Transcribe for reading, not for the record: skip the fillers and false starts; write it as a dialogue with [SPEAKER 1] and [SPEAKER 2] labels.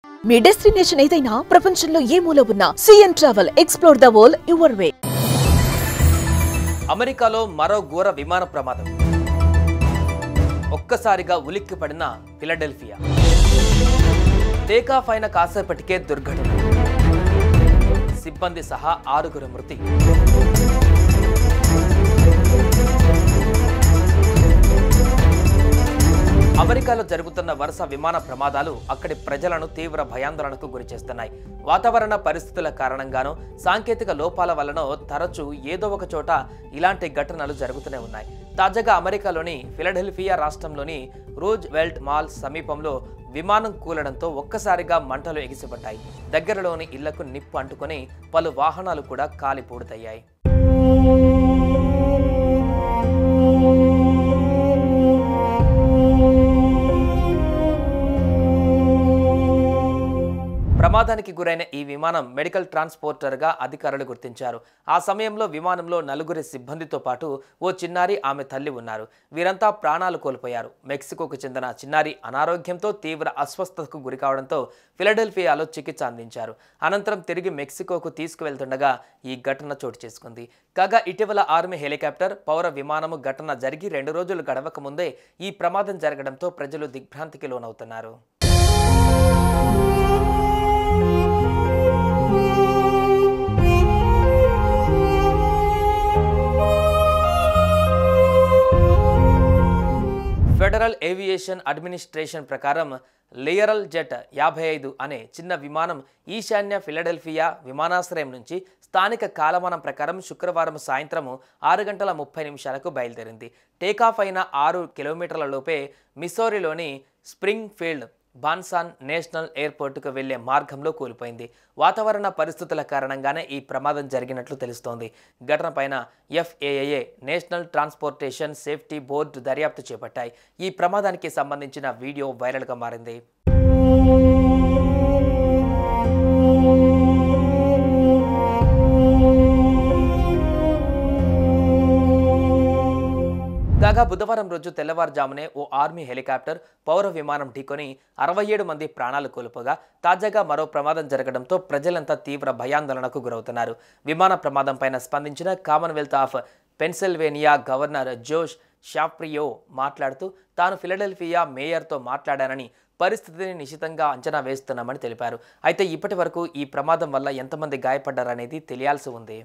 [SPEAKER 1] మీ destination ఏదైనా ప్రపంచంలో ఏ మూల ఉన్నా CN travel explore the world your way.
[SPEAKER 2] అమెరికాలో మరో ఘోర విమాన ప్రమాదం. ఒక్కసారిగా ఉలిక్కిపడిన ఫిలడెల్ఫియా. టేకాఫ్ అయిన కాసేపటికే దుర్ఘటన. సిబ్బంది సహా 6 మృతి. అమెరికాలో జరుగుతున్న వరుస విమాన ప్రమాదాలు అక్కడి ప్రజలను తీవ్ర భయాందోళనకు గురిచేస్తున్నాయి. వాతావరణ పరిస్థితుల కారణంగానో సాంకేతిక లోపాల వల్లనో తరచూ ఏదో ఒక చోట ఇలాంటి ఘటనలు జరుగుతూనే ఉన్నాయి. తాజాగా అమెరికాలోని ఫిలడెల్ఫియా రాష్ట్రంలోని రూజ్వెల్ట్ మాల్ సమీపంలో విమానం కూలడంతో ఒక్కసారిగా మంటలు ఎగిసిపడ్డాయి. దగ్గరలోని ఇళ్లకు నిప్పు అంటుకొని పలు వాహనాలు కూడా కాలిపూడుతయ్యాయి. ప్రమాదానికి గురైన ఈ విమానం మెడికల్ ట్రాన్స్పోర్టర్గా అధికారులు గుర్తించారు. ఆ సమయంలో విమానంలో 4 సిబ్బందితో పాటు ఓ చిన్నారి, ఆమె తల్లి ఉన్నారు. వీరంతా ప్రాణాలు కోల్పోయారు. మెక్సికోకు చెందిన చిన్నారి అనారోగ్యంతో తీవ్ర అస్వస్థతకు గురికావడంతో ఫిలడెల్ఫియాలో చికిత్స అందించారు. అనంతరం తిరిగి మెక్సికోకు తీసుకువెళ్తుండగా ఈ ఘటన చోటు చేసుకుంది. కాగా ఇటీవల ఆర్మీ హెలికాప్టర్, పౌర విమానము ఘటన జరిగి 2 రోజులు గడవక ముందే ఈ ప్రమాదం జరగడంతో ప్రజలు దిగ్భ్రాంతికి లోనవుతున్నారు. ఫెడరల్ ఏవియేషన్ అడ్మినిస్ట్రేషన్ ప్రకారం లేయరల్ జెట్ 55 అనే చిన్న విమానం ఈశాన్య ఫిలడెల్ఫియా విమానాశ్రయం నుంచి స్థానిక కాలమానం ప్రకారం శుక్రవారం సాయంత్రం 6:30 బయలుదేరింది. టేకాఫ్ అయిన 6 కిలోమీటర్ల లోపే మిస్సౌరీలోని స్ప్రింగ్ ఫీల్డ్ బాన్సాన్ నేషనల్ ఎయిర్పోర్టుకు వెళ్లే మార్గంలో కూలిపోయింది. వాతావరణ పరిస్థితుల కారణంగానే ఈ ప్రమాదం జరిగినట్లు తెలుస్తోంది. ఘటనపైన FAA national transportation safety board దర్యాప్తు చేపట్టాయి. ఈ ప్రమాదానికి సంబంధించిన వీడియో వైరల్గా మారింది. కాగా బుధవారం రోజు తెల్లవారుజామునే ఓ ఆర్మీ హెలికాప్టర్, పౌర విమానం ఢీకొని 67 మంది ప్రాణాలు కోల్పోగా తాజాగా మరో ప్రమాదం జరగడంతో ప్రజలంతా తీవ్ర భయాందోళనకు గురవుతున్నారు. విమాన ప్రమాదంపైన స్పందించిన కామన్వెల్త్ ఆఫ్ పెన్సిల్వేనియా గవర్నర్ జోష్ షాఫ్రియో మాట్లాడుతూ తాను ఫిలడెల్ఫియా మేయర్తో మాట్లాడానని, పరిస్థితిని నిశితంగా అంచనా వేస్తున్నామని తెలిపారు. అయితే ఇప్పటి వరకు ఈ ప్రమాదం వల్ల ఎంతమంది గాయపడ్డారనేది తెలియాల్సి ఉంది.